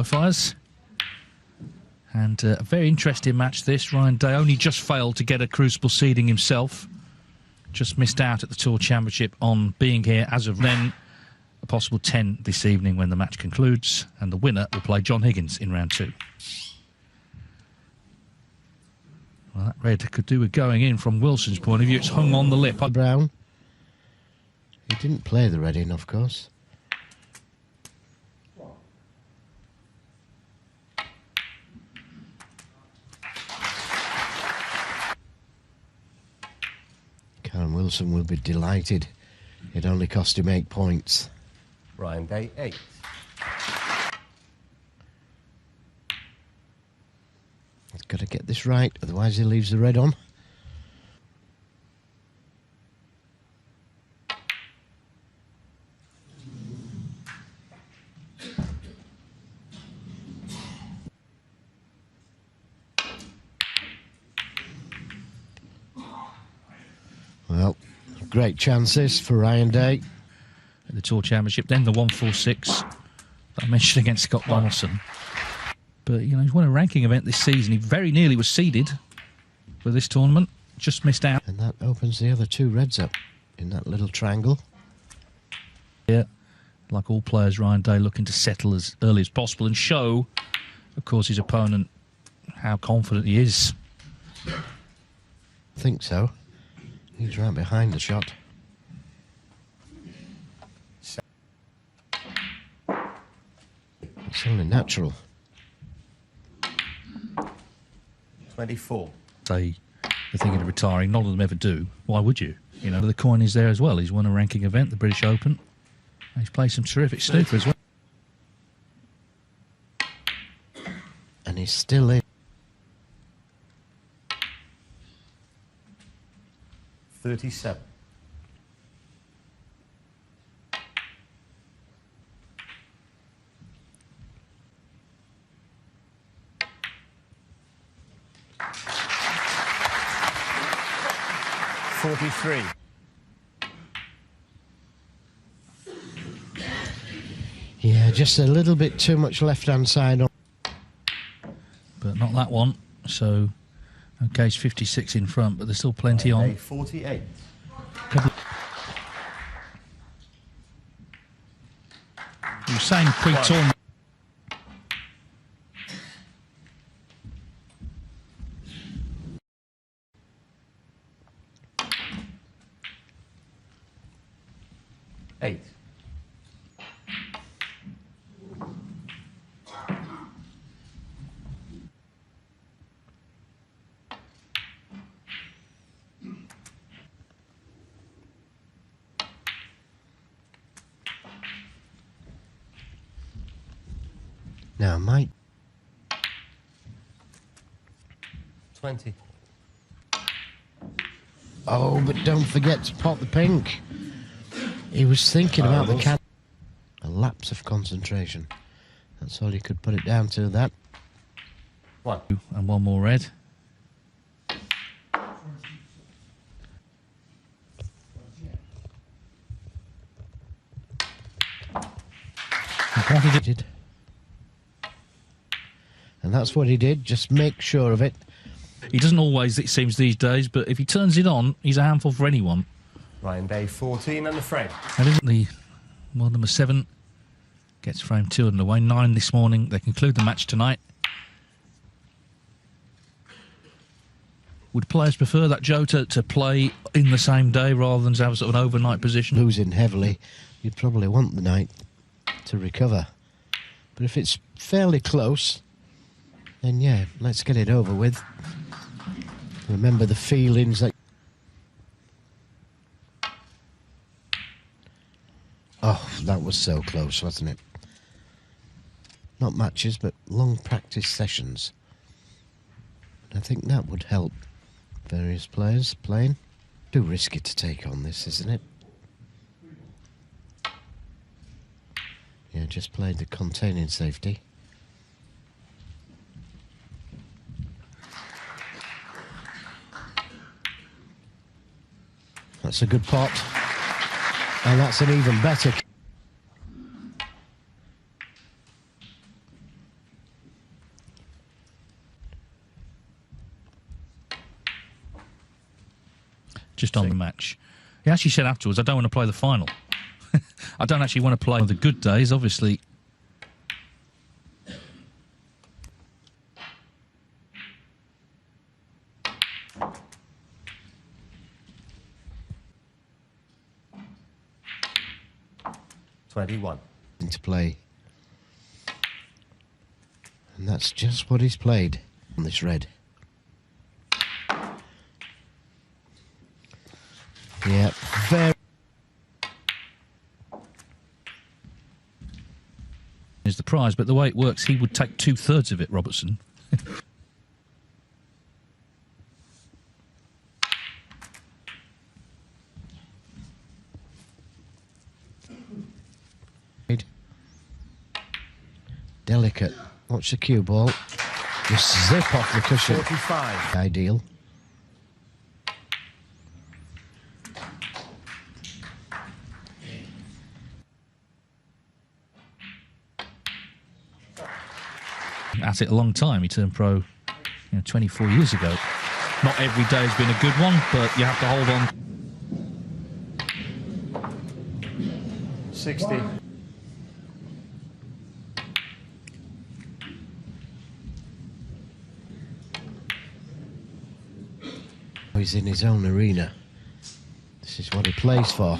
qualifiers. And a very interesting match this. Ryan Day only just failed to get a Crucible seeding himself. Just missed out at the Tour Championship on being here as of then. A possible 10 this evening when the match concludes. And the winner will play John Higgins in round 2. Well, that red could do with going in from Wilson's point of view. It's hung on the lip. Brown. He didn't play the red in, of course. Kyren Wilson will be delighted. It only cost him 8 points. Ryan Day, 8. He's got to get this right, otherwise he leaves the red on. Well, great chances for Ryan Day. At the Tour Championship, then the 146 that I mentioned against Scott Donaldson. But, you know, he's won a ranking event this season. He very nearly was seeded for this tournament. Just missed out. And that opens the other 2 reds up in that little triangle. Yeah, like all players, Ryan Day looking to settle as early as possible and show, of course, his opponent how confident he is. I think so. He's right behind the shot. It's only natural. 24. They're thinking of retiring. None of them ever do. Why would you? You know, the coin is there as well. He's won a ranking event, the British Open. He's played some terrific snooker as well. And he's still in. 37. Yeah, just a little bit too much left-hand side on. But not that one. So, okay, it's 56 in front, but there's still plenty on. 48. You were saying pre-tournament. Eight. Now, Mike. 20. Oh, but don't forget to pot the pink. He was thinking about the can. A lapse of concentration. That's all you could put it down to, that. 1. And one more red. And that's what he did, just make sure of it. He doesn't always, it seems these days, but if he turns it on, he's a handful for anyone. Ryan Day, 14 and the frame. That isn't the, well, number 7 gets frame 2 underway. 9 this morning. They conclude the match tonight. Would players prefer that, Joe, to play in the same day rather than to have a sort of an overnight position? Losing heavily, you'd probably want the night to recover. But if it's fairly close, then yeah, let's get it over with. Remember the feelings that... Oh, that was so close, wasn't it? Not matches, but long practice sessions. I think that would help various players playing. Too risky to take on this, isn't it? Yeah, just played the containing safety. That's a good pot. And that's an even better. just on the match. He actually said afterwards, I don't want to play the final. I don't actually want to play the good days, obviously. $21. Into play. And that's just what he's played on this red. Yeah, very. Is the prize, but the way it works, he would take 2/3 of it, Robertson. Delicate. Watch the cue ball. Just zip off the cushion. 45. Ideal. At it a long time. He turned pro 24 years ago. Not every day has been a good one, but you have to hold on. 60. He's in his own arena. This is what he plays for.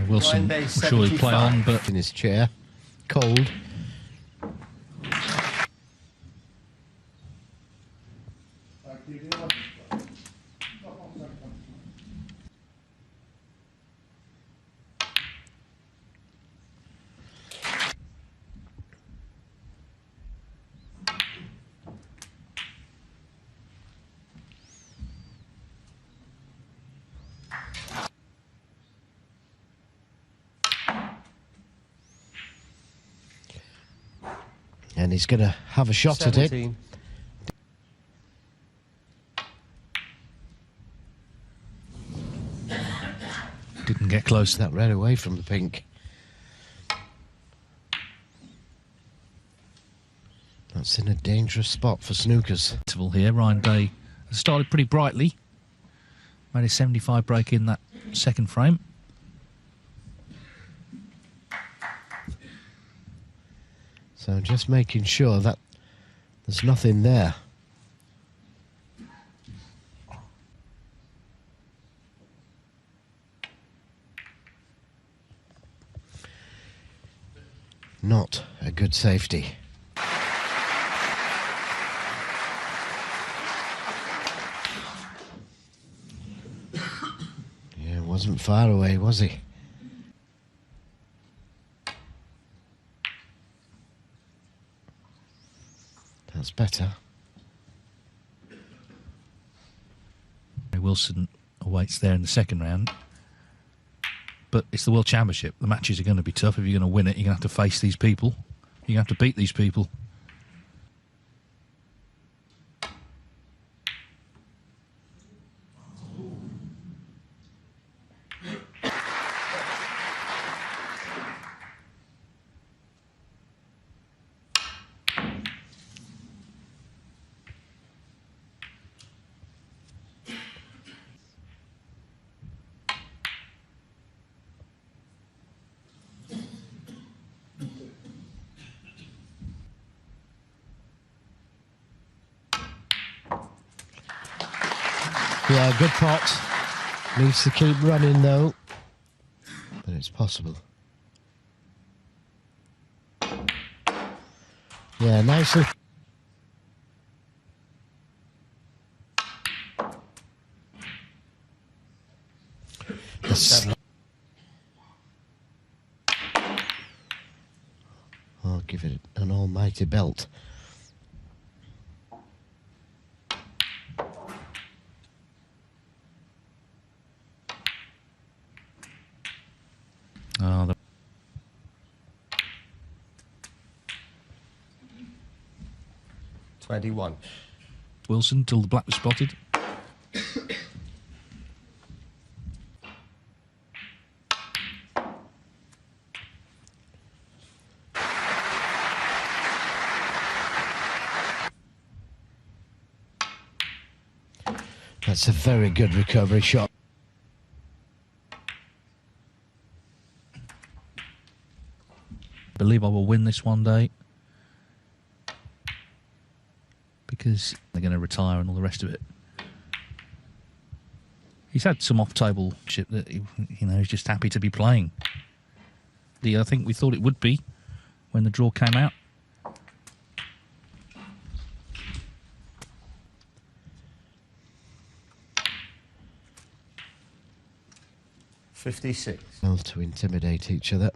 Wilson, I'm sure he'll play on, but in his chair, cold. And he's going to have a shot 17. at it. didn't get close. That red away from the pink. That's in a dangerous spot for snookers. Here, Ryan Day started pretty brightly. Made a 75 break in that second frame. So just making sure that there's nothing there. Not a good safety. Yeah, wasn't far away, was he? That's better. Wilson awaits there in the second round. But it's the World Championship. The matches are going to be tough. If you're going to win it, you're going to have to face these people. You're going to have to beat these people. Yeah, good pot. Needs to keep running though. But it's possible. Yeah, nicely. I'll give it an almighty belt. Oh, 21. Wilson till the black was spotted. That's a very good recovery shot. Believe I will win this one day, because they're going to retire and all the rest of it. He's had some off-table shit that he's just happy to be playing. I think we thought it would be when the draw came out. $56. Well, to intimidate each other,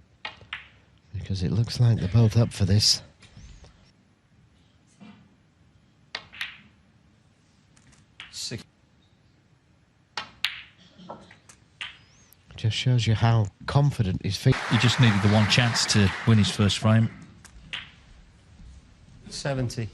because it looks like they're both up for this. Six. Just shows you how confident his feet. He just needed the one chance to win his first frame. 70.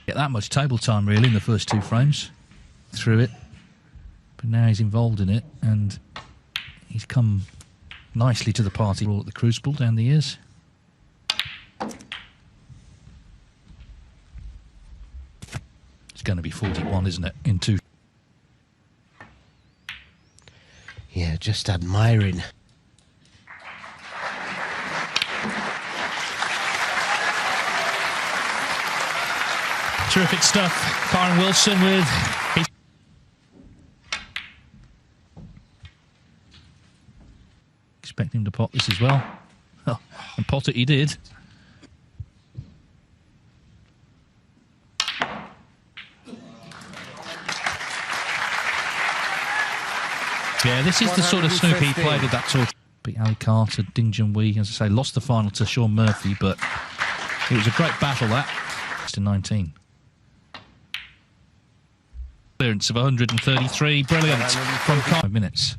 Get that much table time really in the first two frames through it, but now he's involved in it and he's come nicely to the party all at the Crucible down the years. It's going to be 41, isn't it, in two? Yeah, just admiring. Terrific stuff. Kyren Wilson with his... Expect him to pot this as well. Oh, and pot it he did. Yeah, this is the sort of snooker he played at that tour. Beat Ali Carter, Ding Junhui, as I say, lost the final to Sean Murphy, but it was a great battle, that. To 19. Clearance of 133, brilliant from 5 minutes.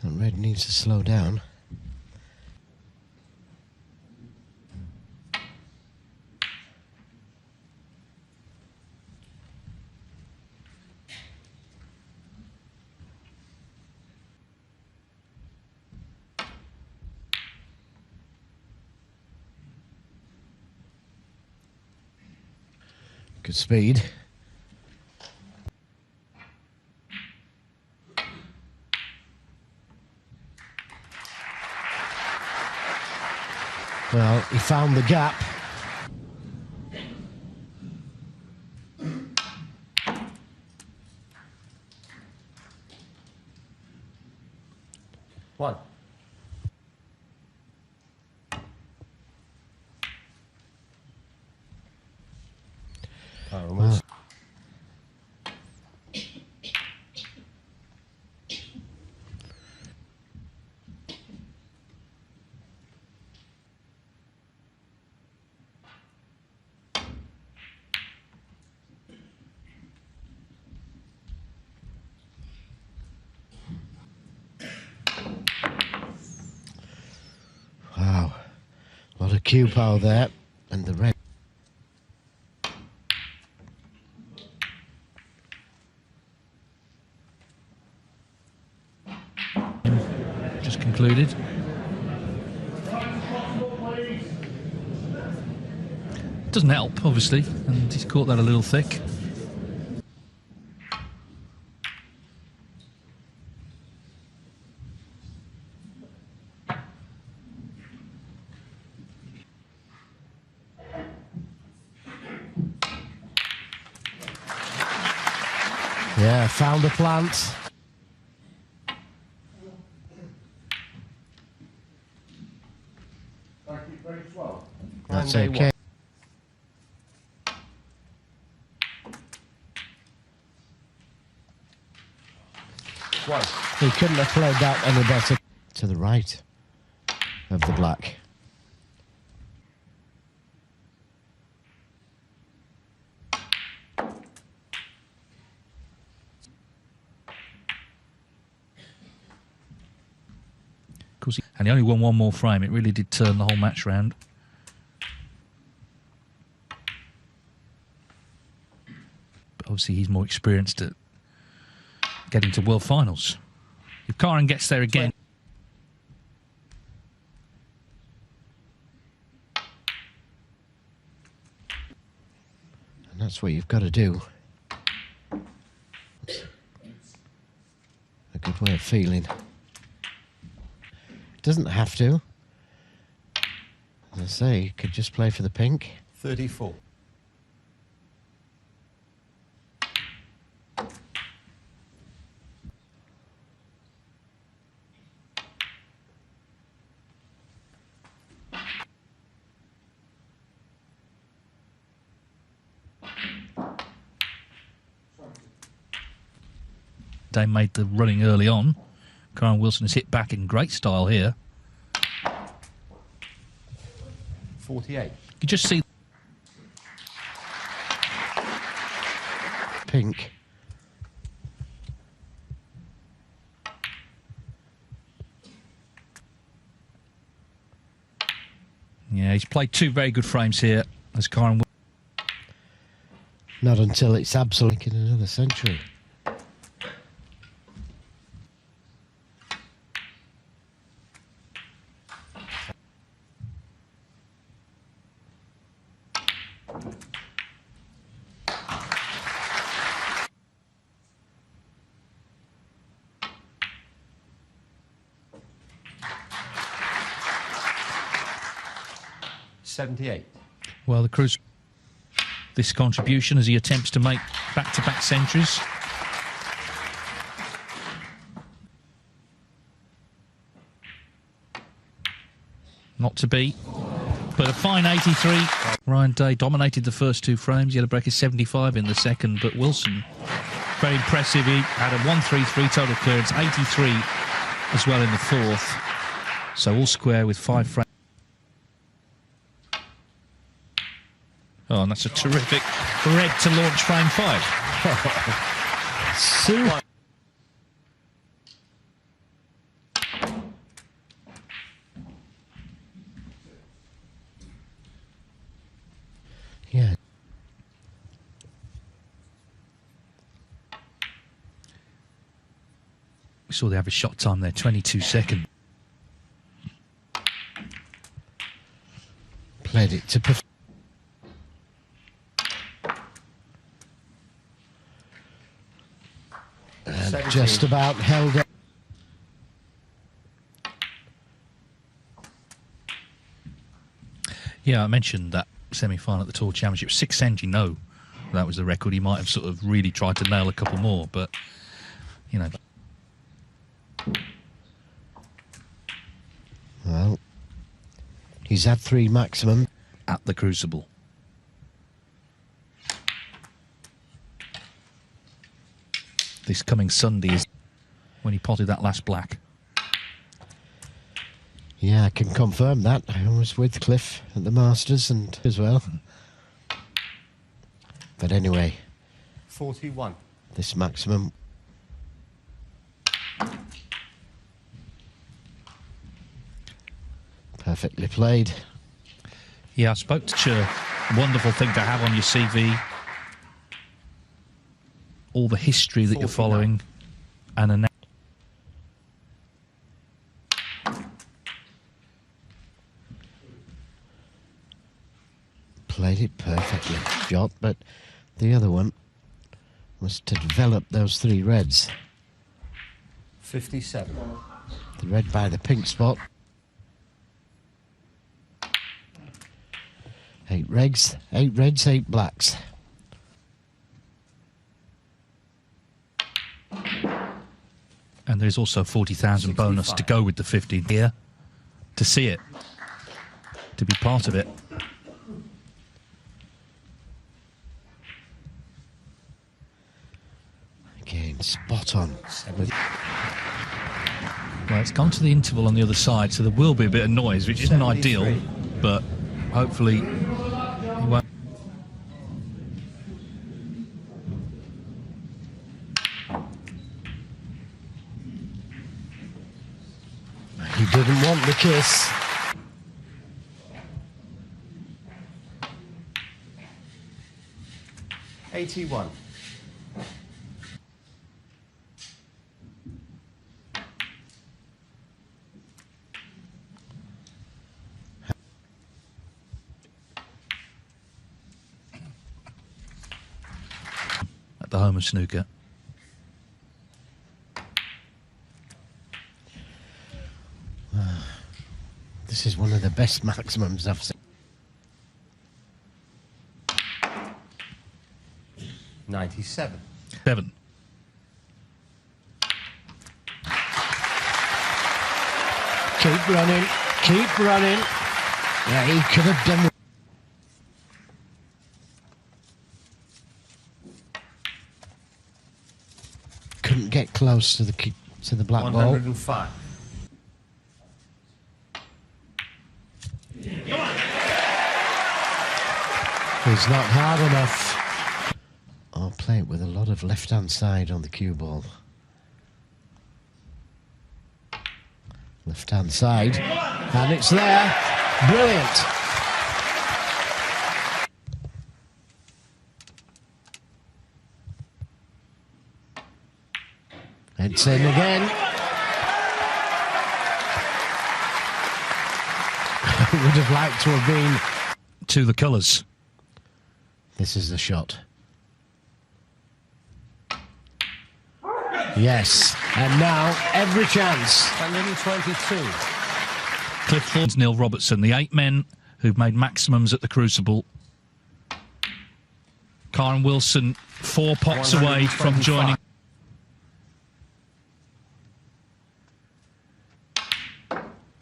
That red needs to slow down. Good speed. Well, he found the gap. One. Kyren Wilson. Wow. A lot of cue power there. And the red. Just concluded. Doesn't help, obviously, and he's caught that a little thick. Yeah, found a plant. That's Round okay. One. He couldn't have played that any better. To the right of the black. And he only won one more frame. It really did turn the whole match round. But obviously he's more experienced at getting to world finals. If Kyren gets there again... And that's what you've got to do. A good way of feeling. Doesn't have to. As I say, you could just play for the pink. 34. They made the running early on. Kyren Wilson has hit back in great style here. 48. You just see... Pink. Yeah, he's played two very good frames here as Kyren. Not until it's absolutely in another century. Well, the Cruz, this contribution as he attempts to make back-to-back centuries. Not to beat, but a fine 83. Ryan Day dominated the first two frames. He had a break of 75 in the second, but Wilson, very impressive. He had a 133 total clearance, 83 as well in the fourth. So all square with 5 frames. Oh, and that's a terrific red to launch frame 5. Super. Yeah. We saw the average shot time there, 22 seconds. Played it to perfection. And just about held up. Yeah, I mentioned that semi-final at the Tour Championship. 6 century, no. That was the record. He might have sort of really tried to nail a couple more, but, you know. Well, he's had 3 maximum. At the Crucible. This coming Sunday is when he potted that last black. Yeah, I can confirm that. I was with Cliff at the Masters and as well. But anyway, 41. this maximum. Perfectly played. Yeah, I spoke to a wonderful thing to have on your CV. All the history that 49. you're following and a Played it perfectly, shot, but the other one was to develop those 3 reds. 57. The red by the pink spot. 8 reds, 8 blacks. And there's also 40,000 bonus to go with the 50 here. To see it. To be part of it. Again, spot on. Well, it's gone to the interval on the other side, so there will be a bit of noise, which isn't ideal, but hopefully he won't. He didn't want the kiss. $81. At the home of snooker. This is one of the best maximums I've seen. 97. 7. Keep running, keep running. Yeah, he could have done. Couldn't get close to the black ball. 105. It's not hard enough. I'll play it with a lot of left-hand side on the cue ball. Left-hand side, and it's there. Brilliant. It's in again. I would have liked to have been. To the colours. This is the shot. Yes, and now every chance. 122. Cliff Ford's Neil Robertson, the 8 men who've made maximums at the Crucible. Kyren Wilson, 4 pots away from joining.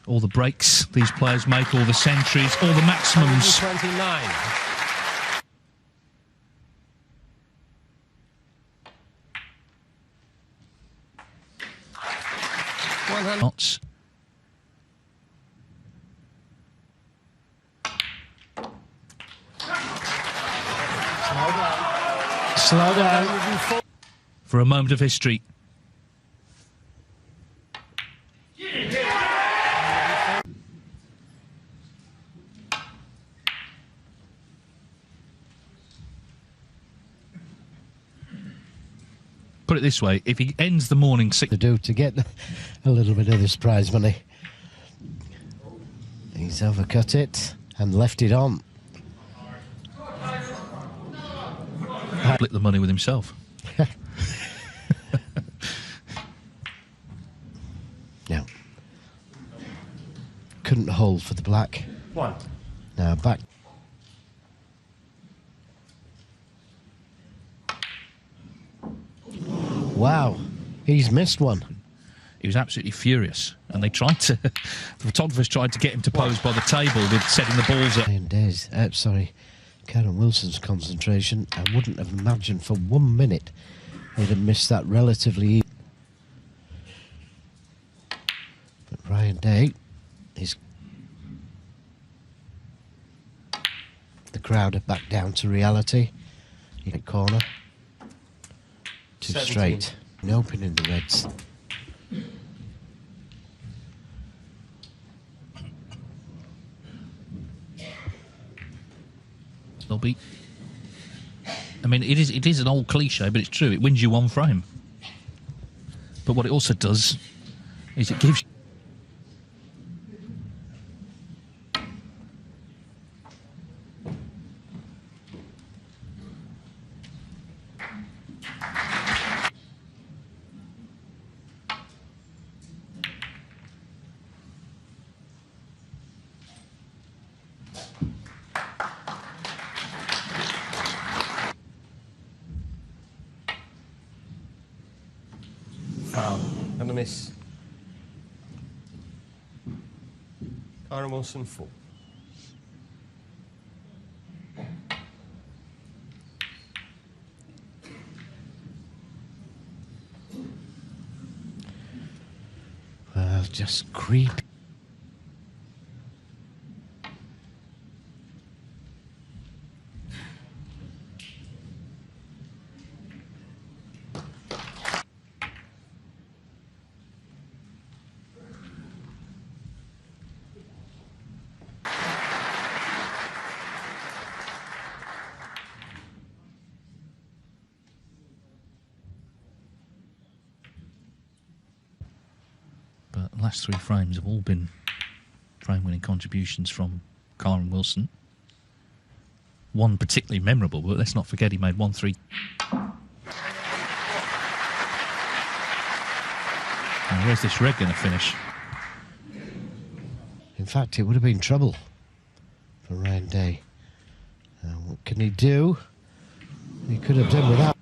All the breaks these players make, all the centuries, all the maximums. 129. Knots. Slow down. For a moment of history. Put it this way, if he ends the morning To do to get a little bit of this prize money. He's overcut it and left it on. split the money with himself. No. Couldn't hold for the black. 1. Now back. Wow, he's missed one. He was absolutely furious, and they tried to. The photographers tried to get him to pose by the table with setting the balls up. And Days, Kyren Wilson's concentration. I wouldn't have imagined for 1 minute he'd have missed that relatively easy. But Ryan Day is. The crowd are back down to reality. Corner. 2 17. straight. An open in the reds. They'll be. I mean, it is an old cliche, but it's true. It wins you 1 frame. But what it also does is it gives. Foul. And a miss. Kyren Wilson 4. Well, just creep. But the last 3 frames have all been frame-winning contributions from Kyren Wilson. One particularly memorable, but let's not forget he made 1-3. Now, where's this red going to finish? In fact, it would have been trouble for Ryan Day. What can he do? He could have done without.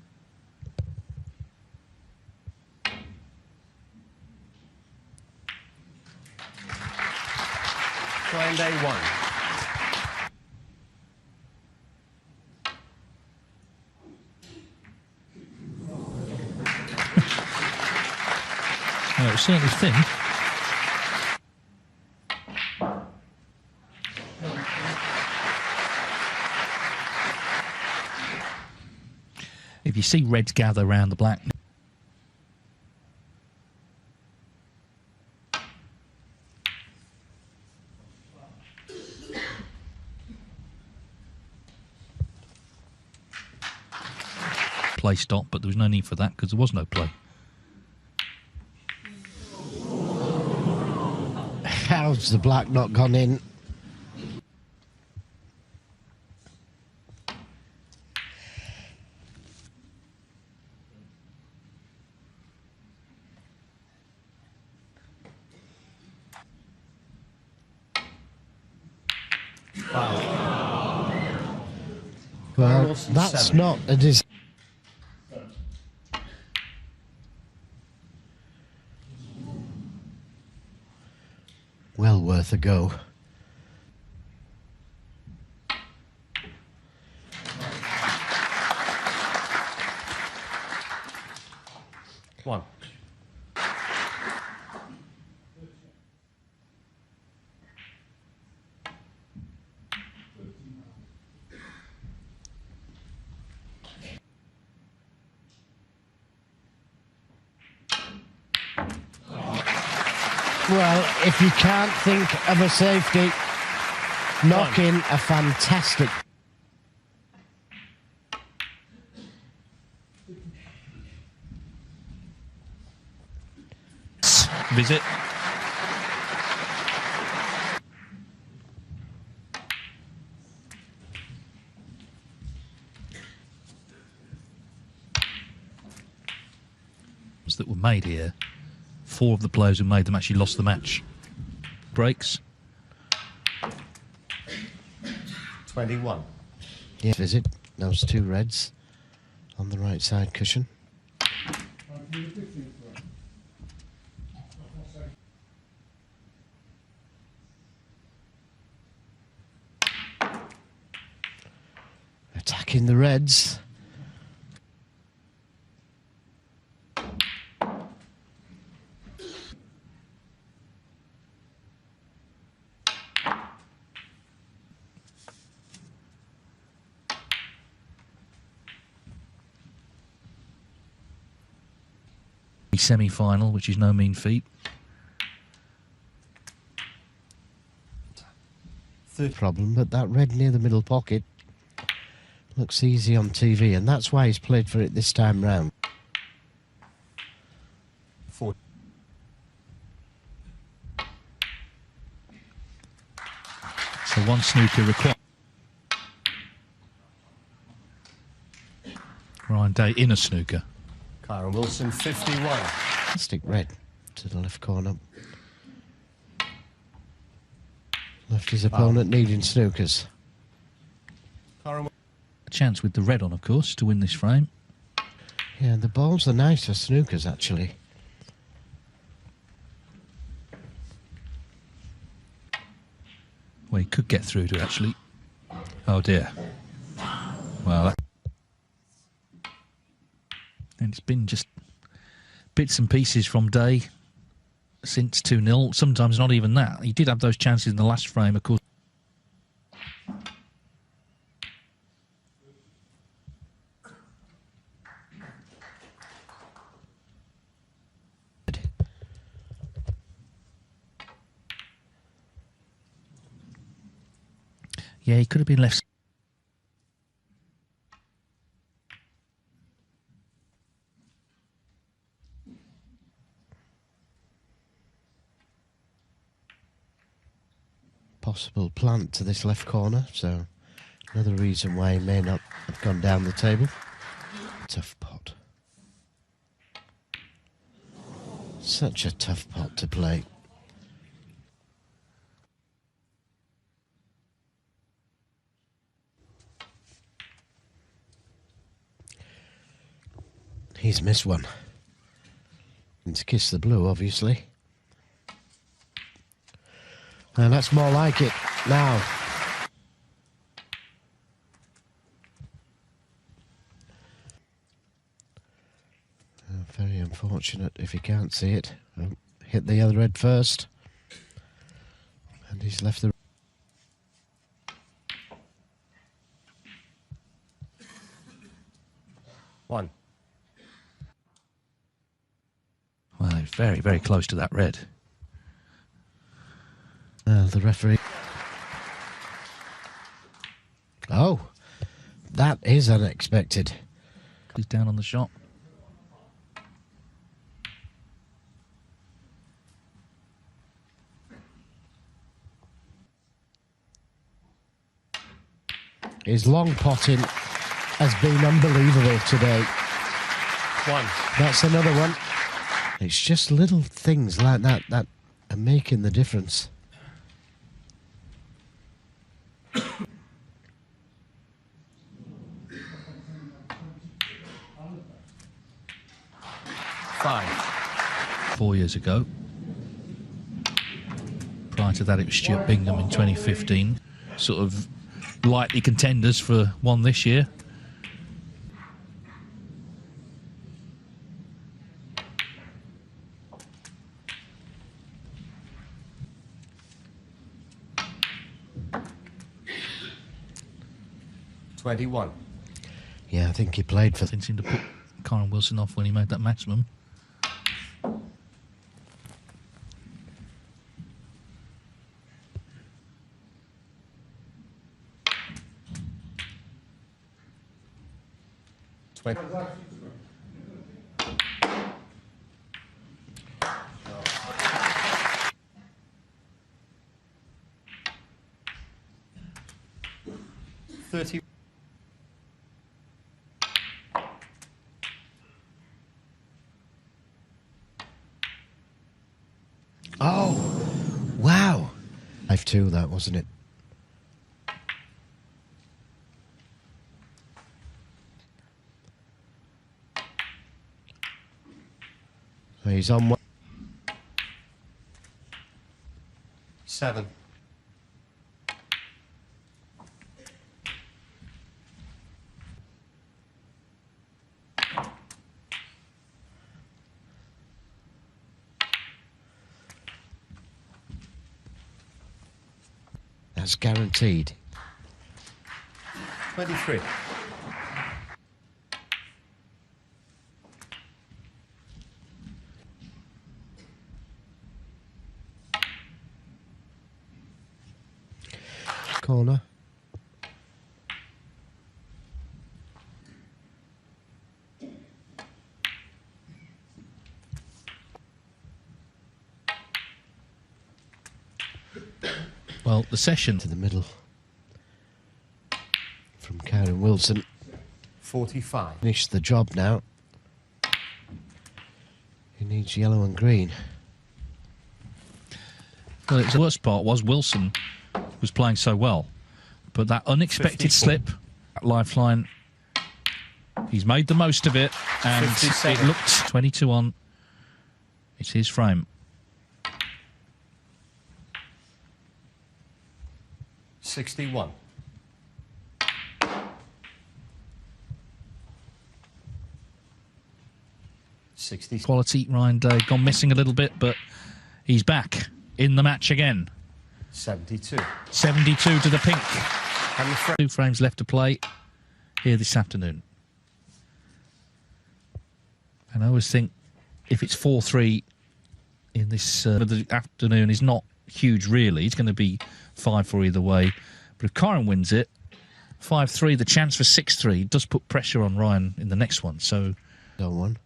Ryan Day 1. Well, it was certainly thin. If you see reds gather around the black, play stop, but there was no need for that because there was no play. How's the black not gone in? Well, that's not a design. Well worth a go. One. Well, if you can't think of a safety, knock in a fantastic. Visit. That were made here. 4 of the players who made them actually lost the match. Breaks. 21. Yeah, visit those 2 reds on the right side cushion. Attacking the reds. Semi-final, which is no mean feat. Problem, but that red near the middle pocket looks easy on TV, and that's why he's played for it this time round. 4. So 1 snooker required. Ryan Day in a snooker. Kyren Wilson 51. Stick red to the left corner. Left his opponent needing snookers. Kyren A chance with the red on, of course, to win this frame. Yeah, the balls are nice for snookers, actually. could get through to it, actually. Oh, dear. Well, and it's been just bits and pieces from Day since 2-0. Sometimes not even that. He did have those chances in the last frame, of course. Yeah, he could have been left. Possible plant to this left corner, so another reason why he may not have gone down the table. Tough pot. Such a tough pot to play. He's missed one. And to kiss the blue, obviously. And that's more like it now. Very unfortunate if he can't see it. Hit the other head first. And he's left the... One. Well, he's very, very close to that red. The referee... Oh, that is unexpected. He's down on the shot. His long potting has been unbelievable today. One. That's another one. It's just little things like that that are making the difference. Five. 4 years ago. Prior to that, it was Stuart Bingham in 2015. Sort of likely contenders for one this year. $21. Yeah, I think he played for... Didn't seem to put Kyren Wilson off when he made that maximum. $30. Oh, wow. 5-2, that, wasn't it? So he's on one. 7. That's guaranteed. 23. Corner. Well, the session... To the middle. From Kyren Wilson. 45. Finished the job now. He needs yellow and green. Well, the worst part was Wilson was playing so well, but that unexpected 54. slip, that lifeline, he's made the most of it, and 57. it looked 22 on. It's his frame. 61. Quality, Ryan Day gone missing a little bit, but he's back in the match again. 72. 72 to the pink. And the 2 frames left to play here this afternoon. And I always think if it's 4-3 in this the afternoon is not huge really. It's going to be 5-4 either way. But if Kyren wins it, 5-3, the chance for 6-3 does put pressure on Ryan in the next one. So, on one.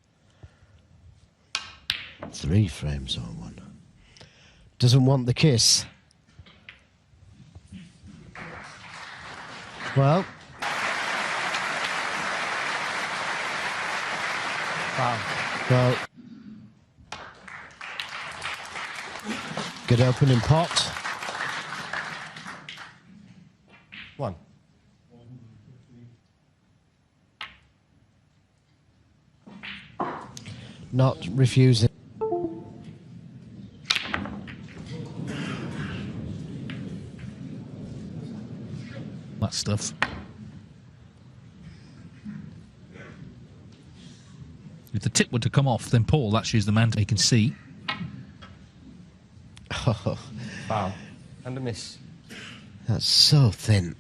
3 frames on one. Doesn't want the kiss. Well. Wow. Well. Good opening pot. 1. Not refusing. that stuff. If the tip were to come off, then Paul actually is the man he can see. Oh, Foul. And a miss. that's so thin.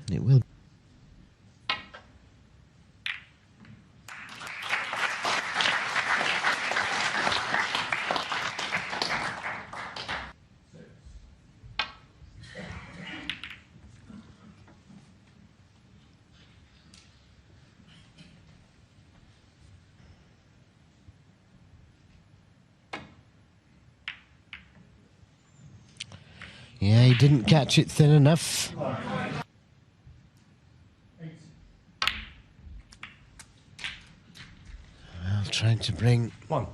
And it will. Yeah, he didn't catch it thin enough. Well, trying to bring... 1.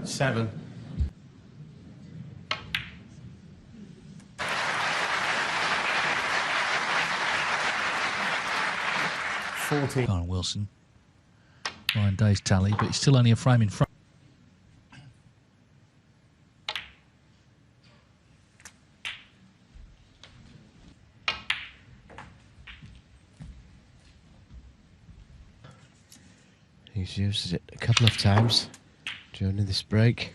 Seven. Kyren Wilson. Ryan Day's tally, but he's still only a frame in front. He's used it a couple of times during this break.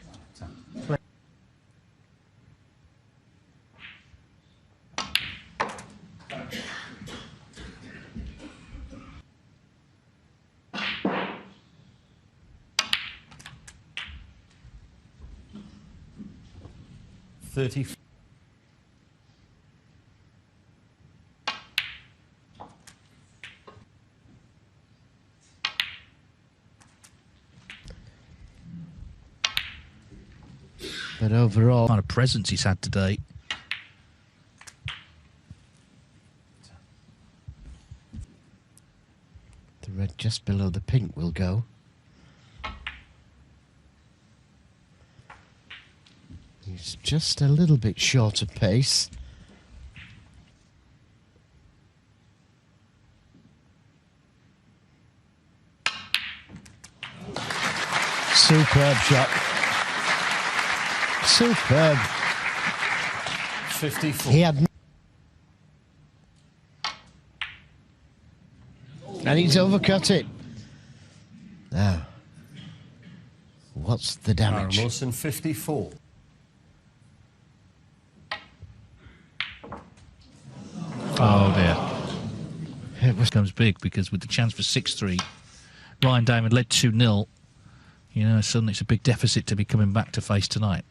But overall, Kind of presence he's had today. the red just below the pink will go. He's just a little bit short of pace. Superb shot. Superb. 54. He had... And he's overcut it. Now, what's the damage? Kyren Wilson, 54. Oh dear. It becomes big because with the chance for 6-3, Ryan Damon led 2-0. You know, suddenly it's a big deficit to be coming back to face tonight.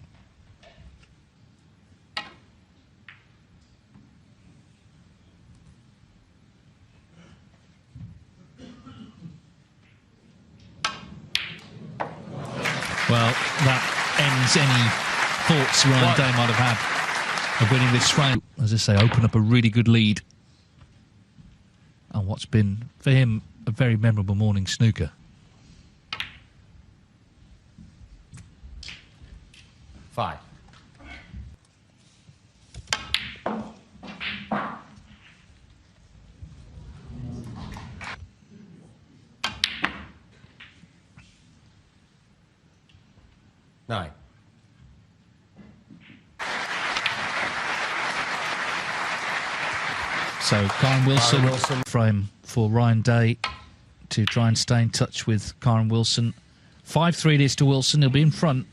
Well, that ends any thoughts Ryan Day might have had of winning this frame. As I say, open up a really good lead on what's been, for him, a very memorable morning snooker. 5. 9. So Kyren Wilson, Kyren Wilson. frame for Ryan Day to try and stay in touch with Kyren Wilson. 5-3 it is to Wilson. He'll be in front,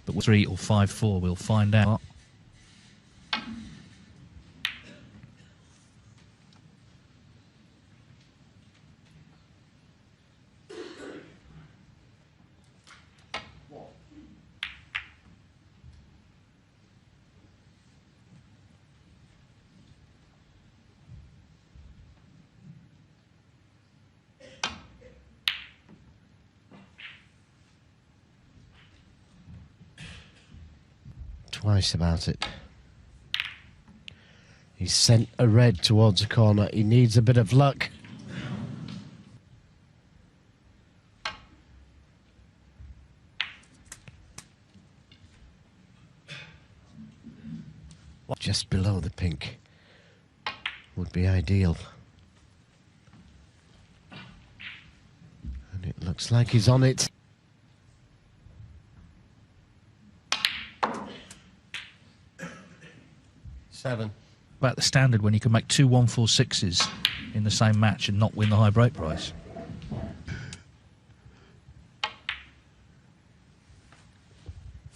but 3 or 5-4, we'll find out. Twice about it. He's sent a red towards a corner. He needs a bit of luck. Just below the pink would be ideal. And it looks like he's on it. About the standard when you can make 2 1-4-6s in the same match and not win the high break prize.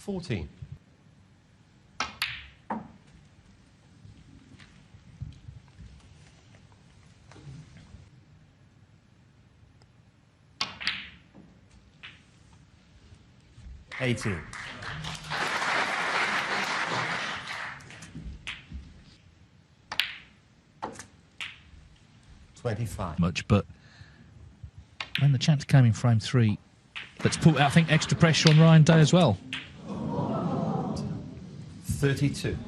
$14. $18. $25. Much, but when the chance came in frame 3, let's put, I think, extra pressure on Ryan Day as well. 32.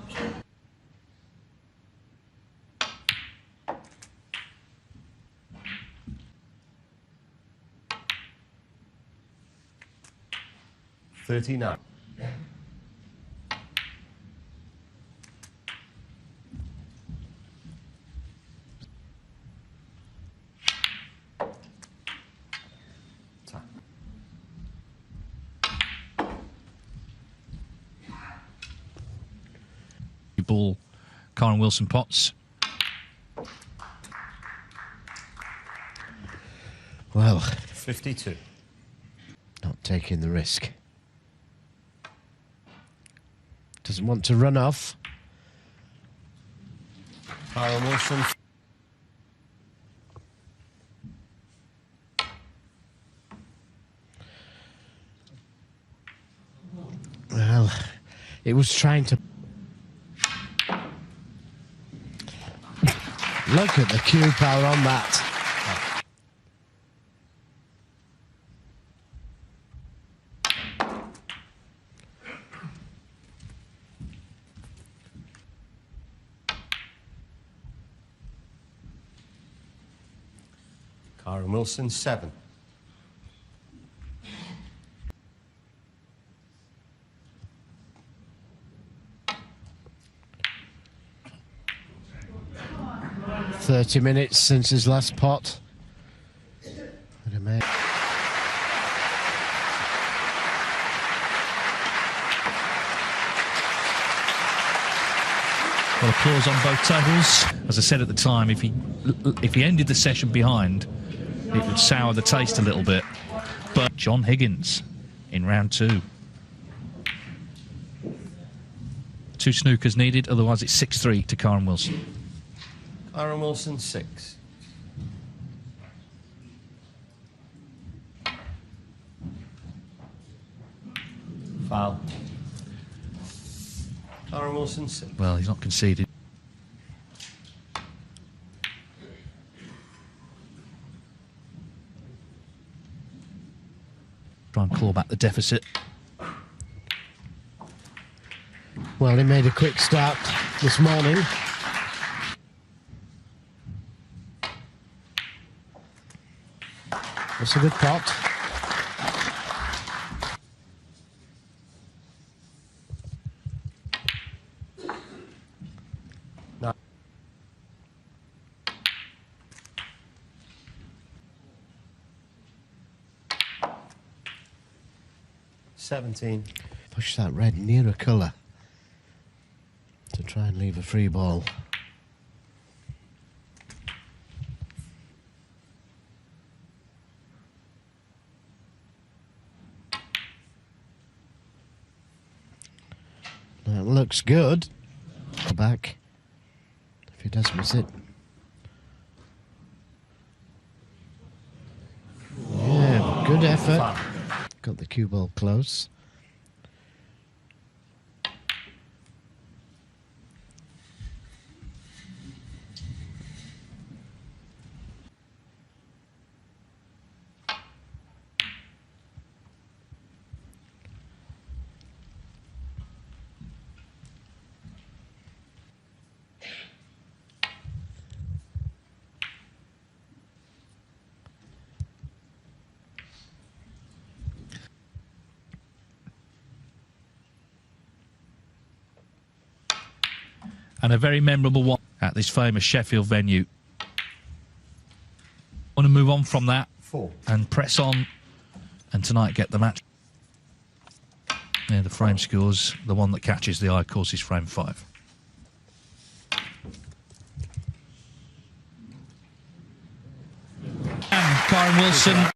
$39. Ball, Kyren Wilson pots. Well, 52. not taking the risk. Doesn't want to run off. Kyren Wilson. Well, it was trying to... Look at the cue power on that. Kyren Wilson, 7. "30 minutes since his last pot." What a mate. Well, applause on both tables. As I said at the time, if he ended the session behind, it would sour the taste a little bit. But John Higgins in round 2. 2 snookers needed, otherwise it's 6-3 to Kyren Wilson. Kyren Wilson, 6. Foul. Kyren Wilson, 6. Well, he's not conceded. Try and claw back the deficit. Well, he made a quick start this morning. It's a good pot. No. $17. Push that red nearer colour to try and leave a free ball. That looks good. Back. If he does miss it. Yeah, good effort. Got the cue ball close. And a very memorable one at this famous Sheffield venue. Want to move on from that 4. and press on, and tonight get the match. Yeah, the frame scores. The one that catches the eye, of course, is frame 5. And Kyren Wilson